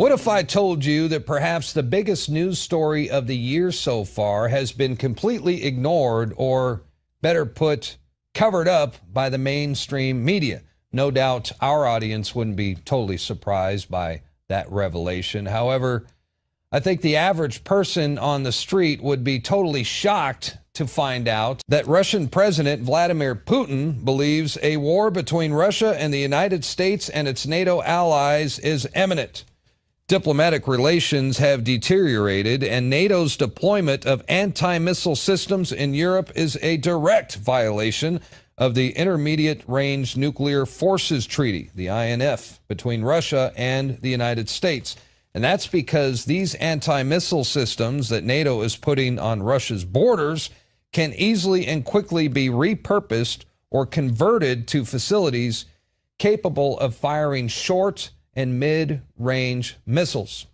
What if I told you that perhaps the biggest news story of the year so far has been completely ignored, or better put, covered up by the mainstream media? No doubt our audience wouldn't be totally surprised by that revelation. However, I think the average person on the street would be totally shocked to find out that Russian President Vladimir Putin believes a war between Russia and the United States and its NATO allies is imminent. Diplomatic relations have deteriorated, and NATO's deployment of anti-missile systems in Europe is a direct violation of the Intermediate Range Nuclear Forces Treaty, the INF, between Russia and the United States. And that's because these anti-missile systems that NATO is putting on Russia's borders can easily and quickly be repurposed or converted to facilities capable of firing short and mid-range missiles.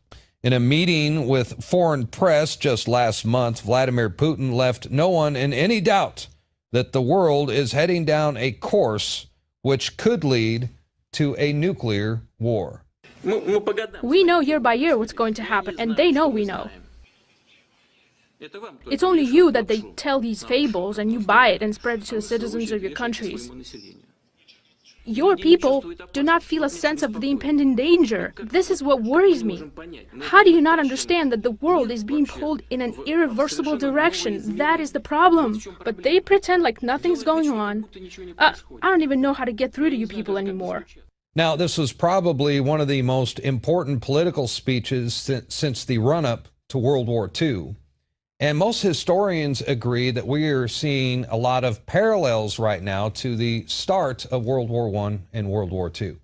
In a meeting with foreign press just last month, Vladimir Putin left no one in any doubt that the world is heading down a course which could lead to a nuclear war. We know year by year what's going to happen, and they know we know. It's only you that they tell these fables, and you buy it and spread it to the citizens of your countries. Your people do not feel a sense of the impending danger. This is what worries me. How do you not understand that the world is being pulled in an irreversible direction? That is the problem. But they pretend like nothing's going on. I don't even know how to get through to you people anymore. Now, this was probably one of the most important political speeches since the run-up to World War II. And most historians agree that we are seeing a lot of parallels right now to the start of World War I and World War II.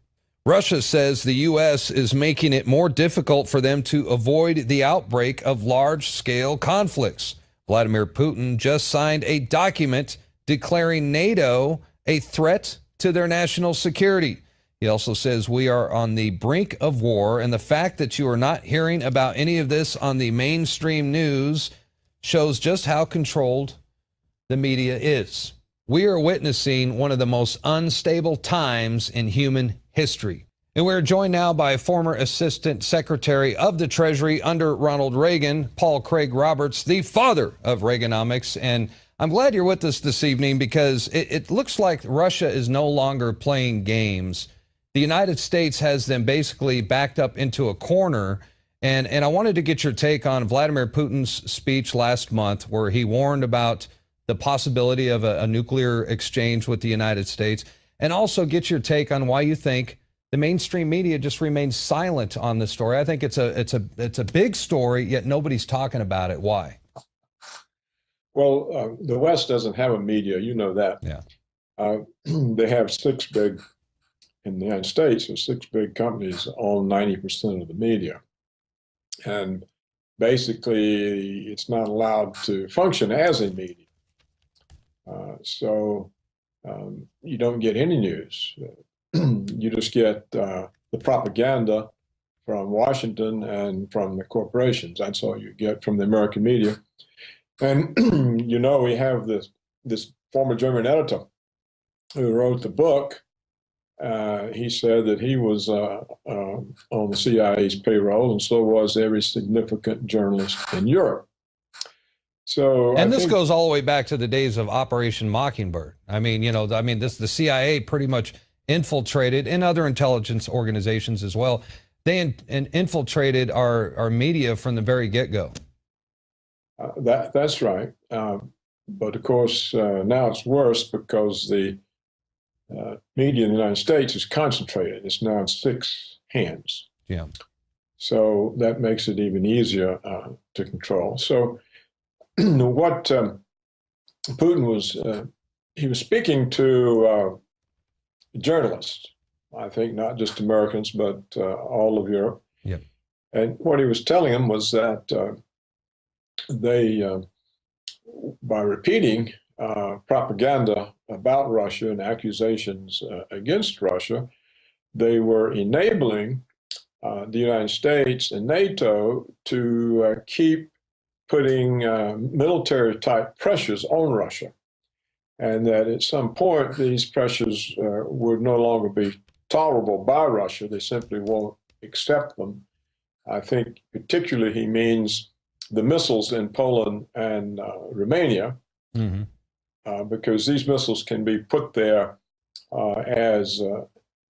Russia says the U.S. is making it more difficult for them to avoid the outbreak of large-scale conflicts. Vladimir Putin just signed a document declaring NATO a threat to their national security. He also says we are on the brink of war, and the fact that you are not hearing about any of this on the mainstream news shows just how controlled the media is. We are witnessing one of the most unstable times in human history. And we're joined now by former Assistant Secretary of the Treasury under Ronald Reagan, Paul Craig Roberts, the father of Reaganomics. And I'm glad you're with us this evening, because it looks like Russia is no longer playing games. The United States has them basically backed up into a corner. And I wanted to get your take on Vladimir Putin's speech last month, where he warned about the possibility of a nuclear exchange with the United States, and also get your take on why you think the mainstream media just remains silent on this story. I think it's a big story, yet nobody's talking about it. Why? Well, the West doesn't have a media, you know that. Yeah. They have in the United States, there's 6 big companies that own 90% of the media. And basically, it's not allowed to function as a media. So you don't get any news. You just get the propaganda from Washington and from the corporations. That's all you get from the American media. And, you know, we have this former German editor who wrote the book. He said that he was on the CIA's payroll, and so was every significant journalist in Europe. So, and this goes all the way back to the days of Operation Mockingbird. I mean, the CIA pretty much infiltrated, and other intelligence organizations as well. They infiltrated our media from the very get-go. That's right. But of course, now it's worse, because the media in the United States is concentrated. It's now in 6 hands. Yeah. So that makes it even easier to control. So what Putin was, he was speaking to journalists, I think not just Americans, but all of Europe. Yeah. And what he was telling them was that they, by repeating propaganda about Russia and accusations against Russia, they were enabling the United States and NATO to keep putting military-type pressures on Russia, and that at some point these pressures would no longer be tolerable by Russia. They simply won't accept them, I think particularly he means the missiles in Poland and Romania, because these missiles can be put there as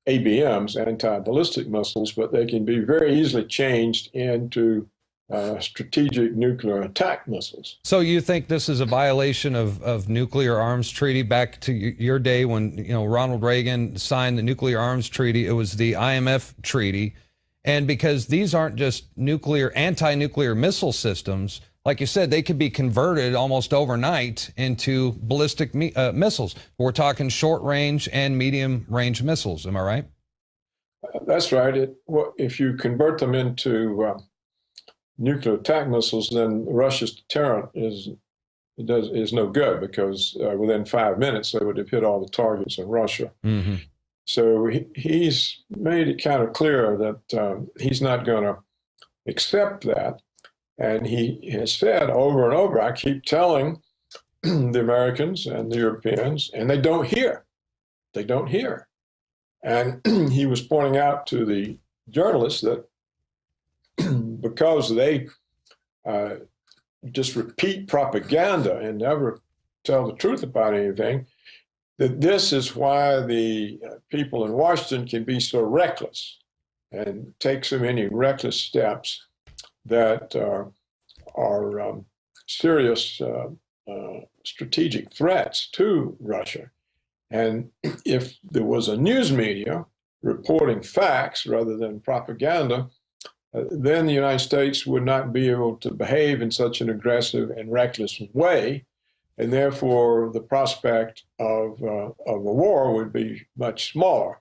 ABMs, anti-ballistic missiles, but they can be very easily changed into strategic nuclear attack missiles. So you think this is a violation of nuclear arms treaty back to your day when, you know, Ronald Reagan signed the nuclear arms treaty? It was the IMF treaty. And because these aren't just anti-nuclear missile systems, like you said, they could be converted almost overnight into ballistic missiles. We're talking short range and medium range missiles. Am I right? That's right. If you convert them into nuclear attack missiles, then Russia's deterrent is no good, because within 5 minutes they would have hit all the targets in Russia. So he's made it kind of clear that he's not going to accept that. And he has said over and over, I keep telling the Americans and the Europeans, and they don't hear. They don't hear. And he was pointing out to the journalists that because they just repeat propaganda and never tell the truth about anything, that this is why the people in Washington can be so reckless and take so many reckless steps that are serious strategic threats to Russia. And if there was a news media reporting facts rather than propaganda, then the United States would not be able to behave in such an aggressive and reckless way. And therefore, the prospect of a war would be much smaller.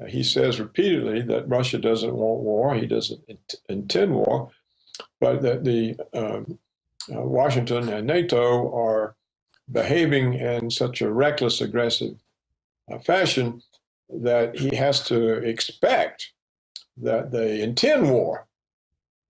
He says repeatedly that Russia doesn't want war. He doesn't intend war, but that the Washington and NATO are behaving in such a reckless, aggressive fashion that he has to expect that they intend war.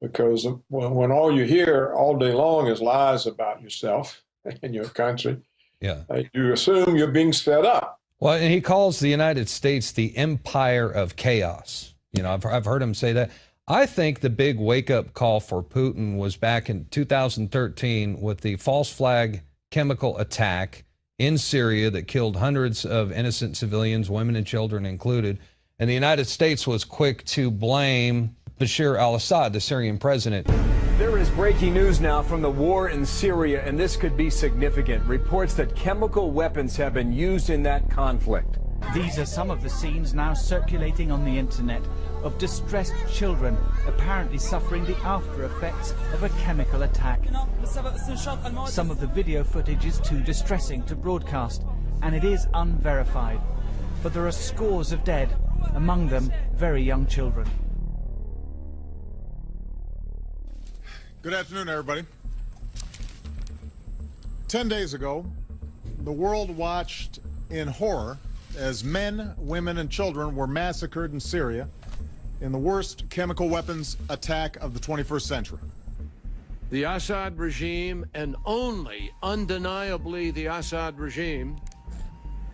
Because when all you hear all day long is lies about yourself and your country, you assume you're being set up. Well, and he calls the United States the empire of chaos. You know, I've heard him say that. I think the big wake-up call for Putin was back in 2013 with the false flag chemical attack in Syria that killed hundreds of innocent civilians, women and children included. And the United States was quick to blame Bashar al-Assad, the Syrian president. There is breaking news now from the war in Syria, and this could be significant. Reports that chemical weapons have been used in that conflict. These are some of the scenes now circulating on the internet of distressed children apparently suffering the after effects of a chemical attack. Some of the video footage is too distressing to broadcast, and it is unverified. But there are scores of dead, among them very young children. Good afternoon, everybody. 10 days ago, the world watched in horror as men, women, and children were massacred in Syria in the worst chemical weapons attack of the 21st century. The Assad regime, and only undeniably the Assad regime,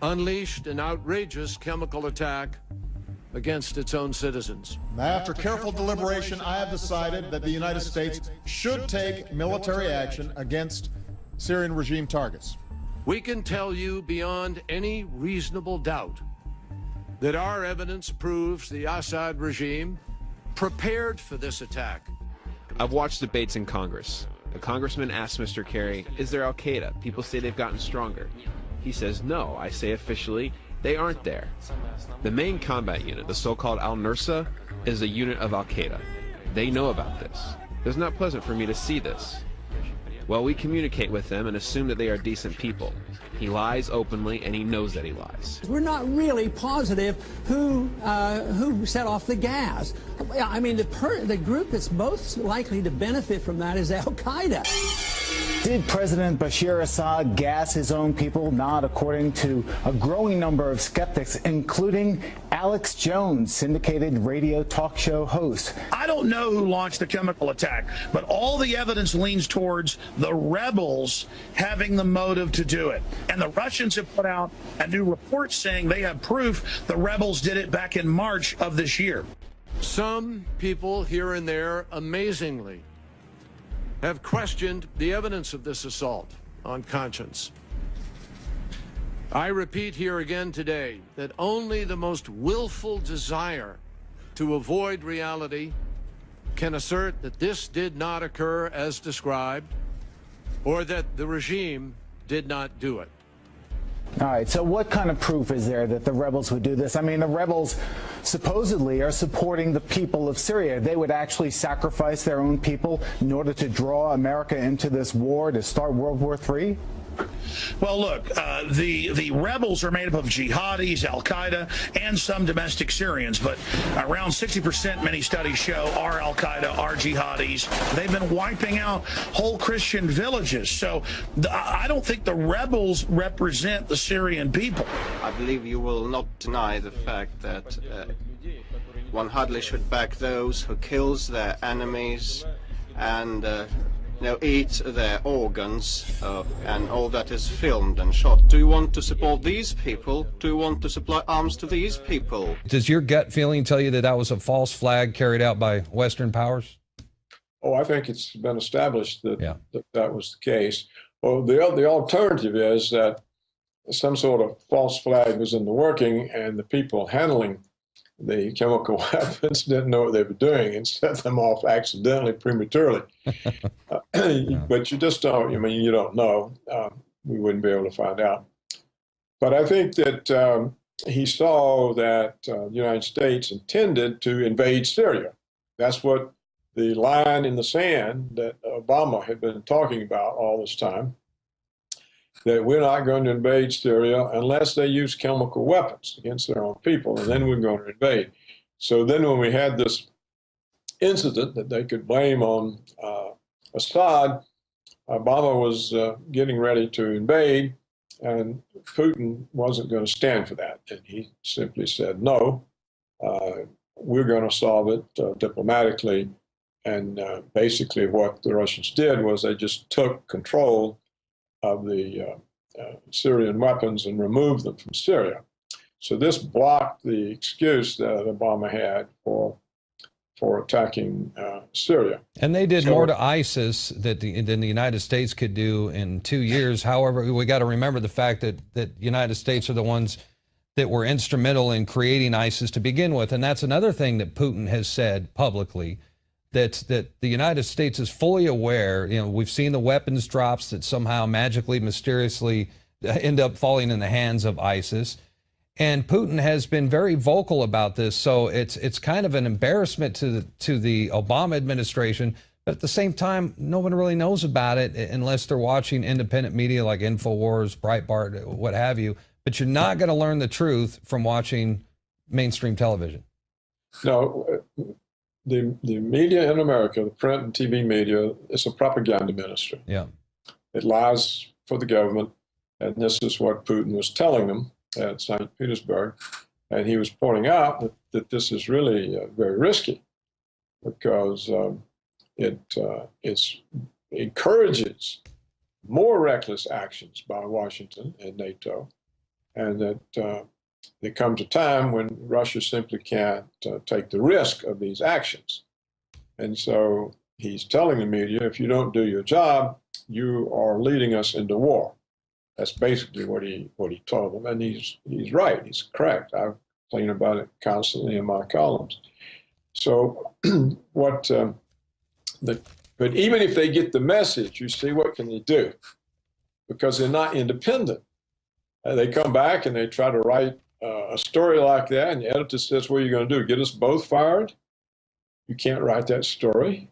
unleashed an outrageous chemical attack against its own citizens. After careful deliberation, I have decided that the United States should take military action against Syrian regime targets. We can tell you beyond any reasonable doubt that our evidence proves the Assad regime prepared for this attack. I've watched debates in Congress. A congressman asked Mr. Kerry, is there Al-Qaeda? People say they've gotten stronger. He says no. I say officially, they aren't there. The main combat unit, the so-called Al-Nusra, is a unit of Al-Qaeda. They know about this. It's not pleasant for me to see this. Well, we communicate with them and assume that they are decent people. He lies openly, and he knows that he lies. We're not really positive who set off the gas. I mean, the group that's most likely to benefit from that is Al-Qaeda. Did President Bashar Assad gas his own people? Not according to a growing number of skeptics, including Alex Jones, syndicated radio talk show host. I don't know who launched the chemical attack, but all the evidence leans towards the rebels having the motive to do it. And the Russians have put out a new report saying they have proof the rebels did it back in March of this year. Some people here and there, amazingly, have questioned the evidence of this assault on conscience. I repeat here again today that only the most willful desire to avoid reality can assert that this did not occur as described, or that the regime did not do it. All right, so what kind of proof is there that the rebels would do this? I mean, the rebels supposedly are supporting the people of Syria. They would actually sacrifice their own people in order to draw America into this war to start World War III? Well, look, the rebels are made up of jihadis, al-Qaeda, and some domestic Syrians, but around 60%, many studies show, are al-Qaeda, are jihadis. They've been wiping out whole Christian villages. So I don't think the rebels represent the Syrian people. I believe you will not deny the fact that one hardly should back those who kills their enemies and eat their organs and all that is filmed and shot. Do you want to support these people? Do you want to supply arms to these people? Does your gut feeling tell you that that was a false flag carried out by Western powers? Oh, I think it's been established that that was the case. Well, the alternative is that some sort of false flag was in the working, and the people handling the chemical weapons didn't know what they were doing and set them off accidentally, prematurely. But you just don't, I mean, you don't know. We wouldn't be able to find out. But I think that he saw that the United States intended to invade Syria. That's what the line in the sand that Obama had been talking about all this time, that we're not going to invade Syria unless they use chemical weapons against their own people, and then we're going to invade. So then when we had this incident that they could blame on Assad, Obama was getting ready to invade, and Putin wasn't going to stand for that. And he simply said, no, we're going to solve it diplomatically. And basically what the Russians did was they just took control of the Syrian weapons and removed them from Syria. So this blocked the excuse that Obama had for attacking Syria. And they did more to ISIS than the United States could do in 2 years. However, we got to remember the fact that the United States are the ones that were instrumental in creating ISIS to begin with. And that's another thing that Putin has said publicly, that the United States is fully aware. You know, we've seen the weapons drops that somehow magically, mysteriously end up falling in the hands of ISIS. And Putin has been very vocal about this. So it's kind of an embarrassment to the Obama administration. But at the same time, no one really knows about it unless they're watching independent media like InfoWars, Breitbart, what have you. But you're not going to learn the truth from watching mainstream television. No. The media in America, the print and TV media, is a propaganda ministry. Yeah. It lies for the government, and this is what Putin was telling them at St. Petersburg. And he was pointing out that this is really very risky, because it encourages more reckless actions by Washington and NATO, and that there comes a time when Russia simply can't take the risk of these actions. And so he's telling the media, if you don't do your job, you are leading us into war. That's basically what he told them. And he's right, he's correct. I've complained about it constantly in my columns. So but even if they get the message, you see, what can they do? Because they're not independent. They come back and they try to write a story like that, and the editor says, what are you going to do, get us both fired? You can't write that story.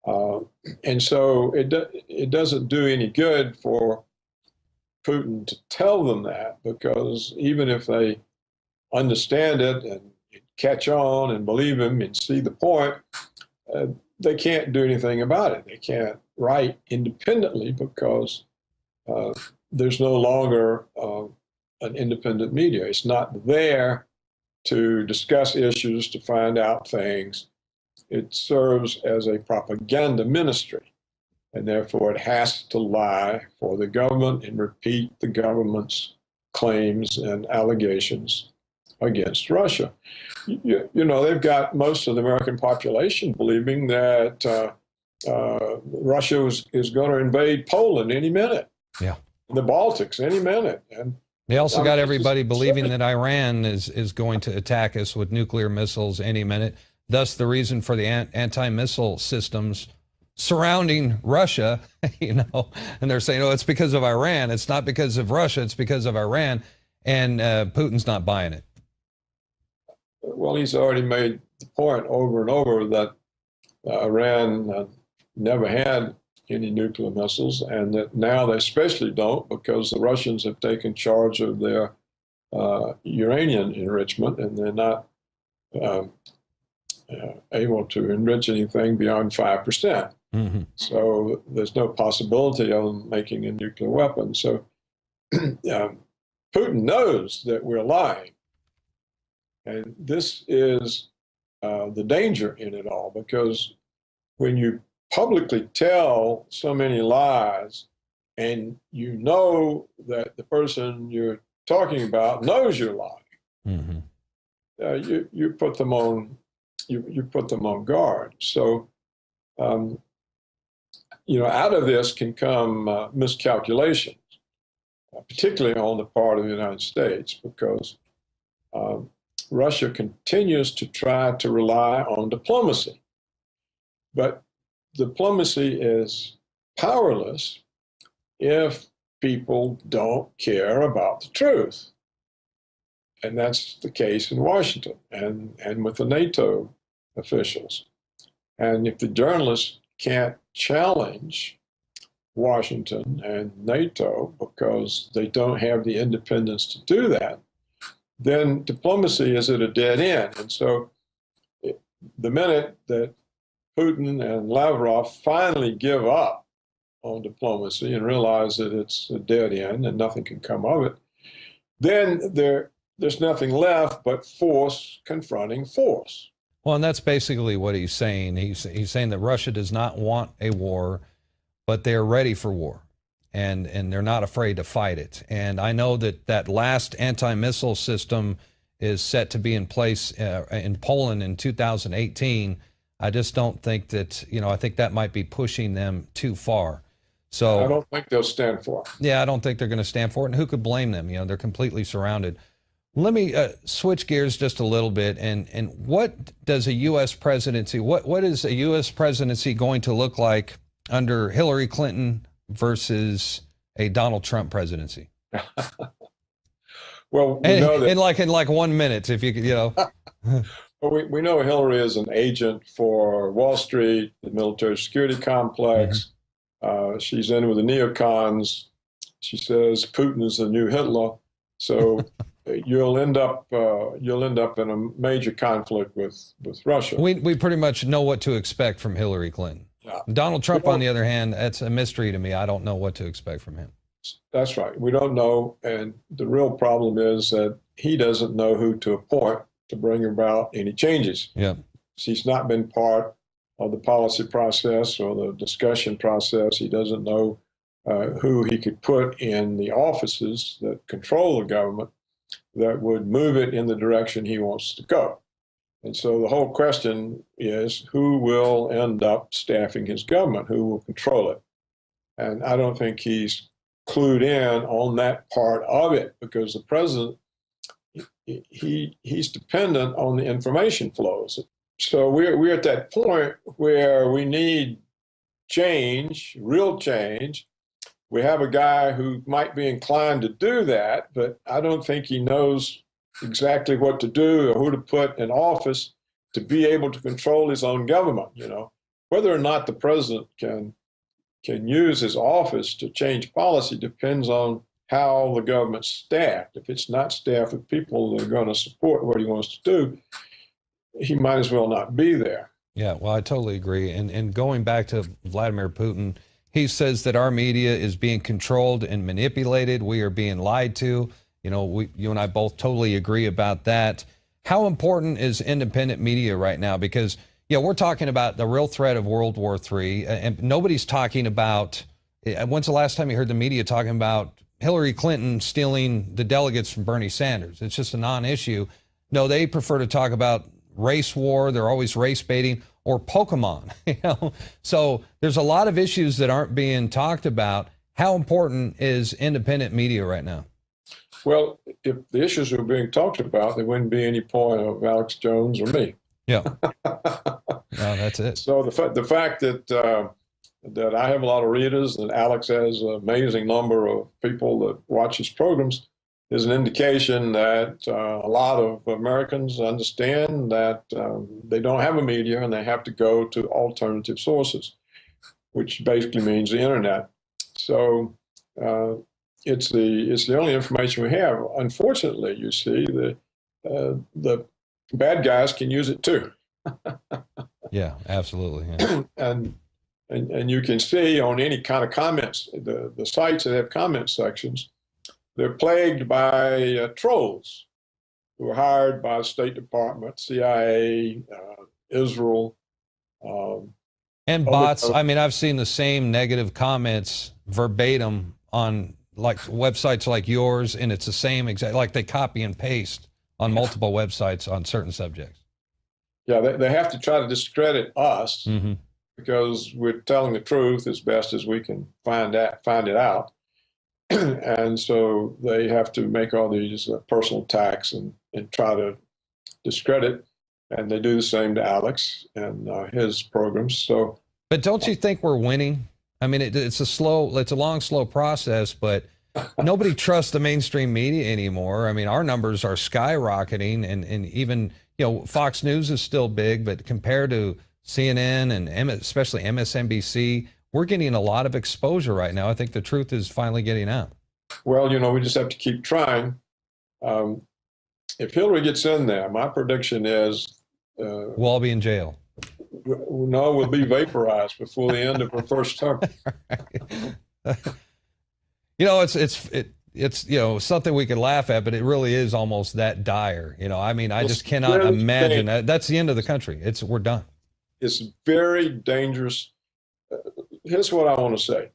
And so it doesn't do any good for Putin to tell them that, because even if they understand it and catch on and believe him and see the point, they can't do anything about it. They can't write independently because there's no longer an independent media. It's not there to discuss issues, to find out things. It serves as a propaganda ministry, and therefore it has to lie for the government and repeat the government's claims and allegations against Russia. You know, they've got most of the American population believing that Russia is going to invade Poland any minute. Yeah. The Baltics any minute. And they also got everybody believing that Iran is going to attack us with nuclear missiles any minute. Thus, the reason for the anti-missile systems surrounding Russia, you know, and they're saying, oh, it's because of Iran. It's not because of Russia. It's because of Iran. And Putin's not buying it. Well, he's already made the point over and over that Iran never had any nuclear missiles, and that now they especially don't because the Russians have taken charge of their uranium enrichment, and they're not able to enrich anything beyond 5%. Mm-hmm. So there's no possibility of them making a nuclear weapon. So Putin knows that we're lying. And this is the danger in it all, because when you publicly tell so many lies and you know that the person you're talking about knows you're lying, mm-hmm. You put them on you put them on guard. So you know, out of this can come miscalculations, particularly on the part of the United States, because Russia continues to try to rely on diplomacy. But diplomacy is powerless if people don't care about the truth. And that's the case in Washington and with the NATO officials. And if the journalists can't challenge Washington and NATO because they don't have the independence to do that, then diplomacy is at a dead end. And so the minute that Putin and Lavrov finally give up on diplomacy and realize that it's a dead end and nothing can come of it, then there's nothing left but force confronting force. Well, and that's basically what he's saying. He's saying that Russia does not want a war, but they're ready for war, and they're not afraid to fight it. And I know that last anti-missile system is set to be in place in Poland in 2018. I just don't think that, you know, I think that might be pushing them too far. So I don't think they'll stand for it. Yeah, I don't think they're going to stand for it. And who could blame them? You know, they're completely surrounded. Let me switch gears just a little bit. And what does a U.S. presidency, what is a U.S. presidency going to look like under Hillary Clinton versus a Donald Trump presidency? Well, we know that in like 1 minute, if you could, you know. Well, we know Hillary is an agent for Wall Street, the military security complex. Mm-hmm. She's in with the neocons. She says Putin is the new Hitler. So you'll end up in a major conflict with Russia. We pretty much know what to expect from Hillary Clinton. Yeah. Donald Trump, on the other hand, that's a mystery to me. I don't know what to expect from him. That's right. We don't know. And the real problem is that he doesn't know who to appoint to bring about any changes. Yeah. He's not been part of the policy process or the discussion process. He doesn't know who he could put in the offices that control the government that would move it in the direction he wants to go. And so the whole question is, who will end up staffing his government? Who will control it? And I don't think he's clued in on that part of it, because the president, he's dependent on the information flows. So we're at that point where we need change, real change. We have a guy who might be inclined to do that, but I don't think he knows exactly what to do or who to put in office to be able to control his own government. You know, whether or not the president can use his office to change policy depends on how the government's staffed. If it's not staffed with people that are going to support what he wants to do, he might as well not be there. Yeah, well, I totally agree. And going back to Vladimir Putin, he says that our media is being controlled and manipulated. We are being lied to. You know, you and I both totally agree about that. How important is independent media right now? Because, yeah, we're talking about the real threat of World War III, and nobody's talking about, when's the last time you heard the media talking about Hillary Clinton stealing the delegates from Bernie Sanders? It's just a non-issue. No, they prefer to talk about race war. They're always race baiting, or Pokemon. So there's a lot of issues that aren't being talked about. How important is independent media right now? Well, if the issues were being talked about, there wouldn't be any point of Alex Jones or me. Yeah. No, that's it. So the fact that that I have a lot of readers and Alex has an amazing number of people that watch his programs is an indication that a lot of Americans understand that they don't have a media and they have to go to alternative sources, which basically means the internet. So it's the only information we have. Unfortunately, you see, the bad guys can use it too. Yeah, absolutely. Yeah. And you can see on any kind of comments, the sites that have comment sections, they're plagued by trolls who are hired by the State Department, CIA, Israel. And bots. I mean, I've seen the same negative comments verbatim on like websites like yours, and it's the same exact, like they copy and paste on multiple websites on certain subjects. Yeah, they have to try to discredit us because we're telling the truth as best as we can find it out. And so they have to make all these personal attacks and try to discredit. And they do the same to Alex and his programs. So, but don't you think we're winning? I mean, it's a long, slow process, but nobody trusts the mainstream media anymore. I mean, our numbers are skyrocketing, and even, Fox News is still big, but compared to CNN and especially MSNBC, we're getting a lot of exposure right now. I think the truth is finally getting out. Well, we just have to keep trying. If Hillary gets in there, my prediction is we'll all be in jail. No, we'll be vaporized before the end of her first term. It's something we can laugh at, but it really is almost that dire. I mean, I just cannot imagine that. That's the end of the country. We're done. It's very dangerous. Here's what I want to say.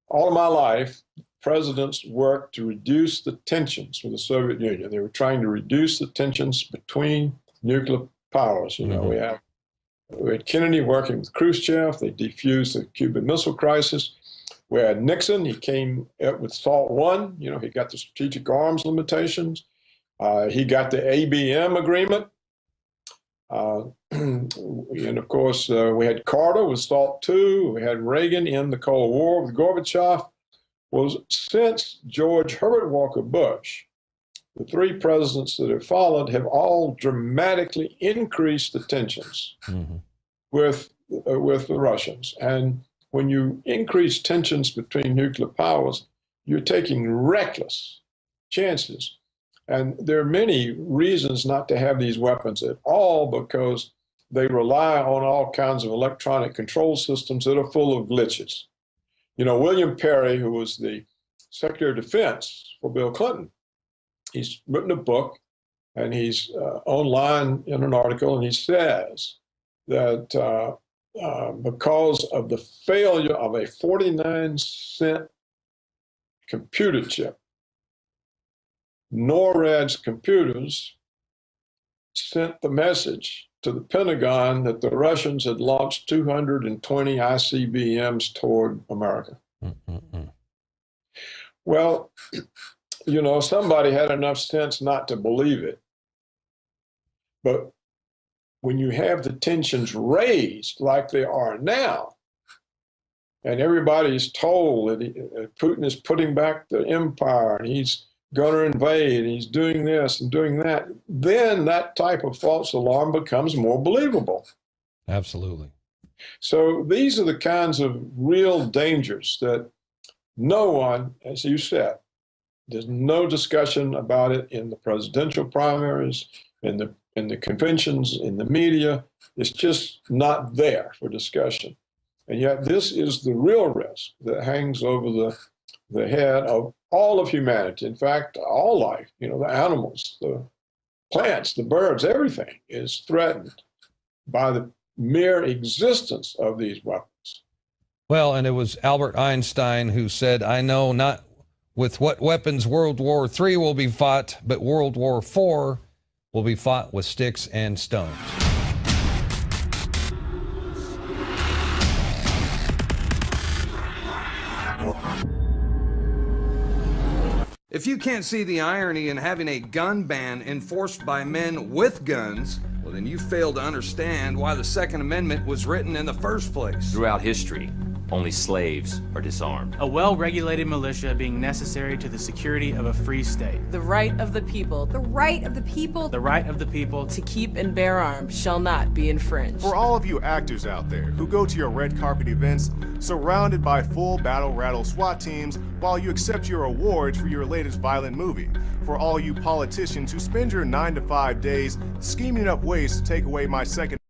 All of my life, presidents worked to reduce the tensions with the Soviet Union. They were trying to reduce the tensions between nuclear powers. We had Kennedy working with Khrushchev. They defused the Cuban Missile Crisis. We had Nixon. He came up with SALT I. He got the strategic arms limitations. He got the ABM agreement. And of course, we had Carter with SALT II. We had Reagan in the Cold War with Gorbachev. Well, since George Herbert Walker Bush, the three presidents that have followed have all dramatically increased the tensions with the Russians. And when you increase tensions between nuclear powers, you're taking reckless chances. And there are many reasons not to have these weapons at all, because they rely on all kinds of electronic control systems that are full of glitches. William Perry, who was the Secretary of Defense for Bill Clinton, he's written a book, and he's online in an article, and he says that because of the failure of a 49-cent computer chip, NORAD's computers sent the message to the Pentagon that the Russians had launched 220 ICBMs toward America. Well, somebody had enough sense not to believe it. But when you have the tensions raised like they are now, and everybody's told that Putin is putting back the empire and he's going to invade, and he's doing this and doing that, then that type of false alarm becomes more believable. Absolutely. So these are the kinds of real dangers that no one, as you said, there's no discussion about it in the presidential primaries, in the conventions, in the media. It's just not there for discussion. And yet this is the real risk that hangs over the head of all of humanity. In fact, all life, the animals, the plants, the birds, everything is threatened by the mere existence of these weapons. Well, and it was Albert Einstein who said, I know not with what weapons World War III will be fought, but World War IV will be fought with sticks and stones. If you can't see the irony in having a gun ban enforced by men with guns, well, then you fail to understand why the Second Amendment was written in the first place. Throughout history, only slaves are disarmed. A well-regulated militia being necessary to the security of a free state. The right of the people. The right of the people. The right of the people to keep and bear arms shall not be infringed. For all of you actors out there who go to your red carpet events surrounded by full battle rattle SWAT teams while you accept your awards for your latest violent movie. For all you politicians who spend your 9 to 5 days scheming up ways to take away my Second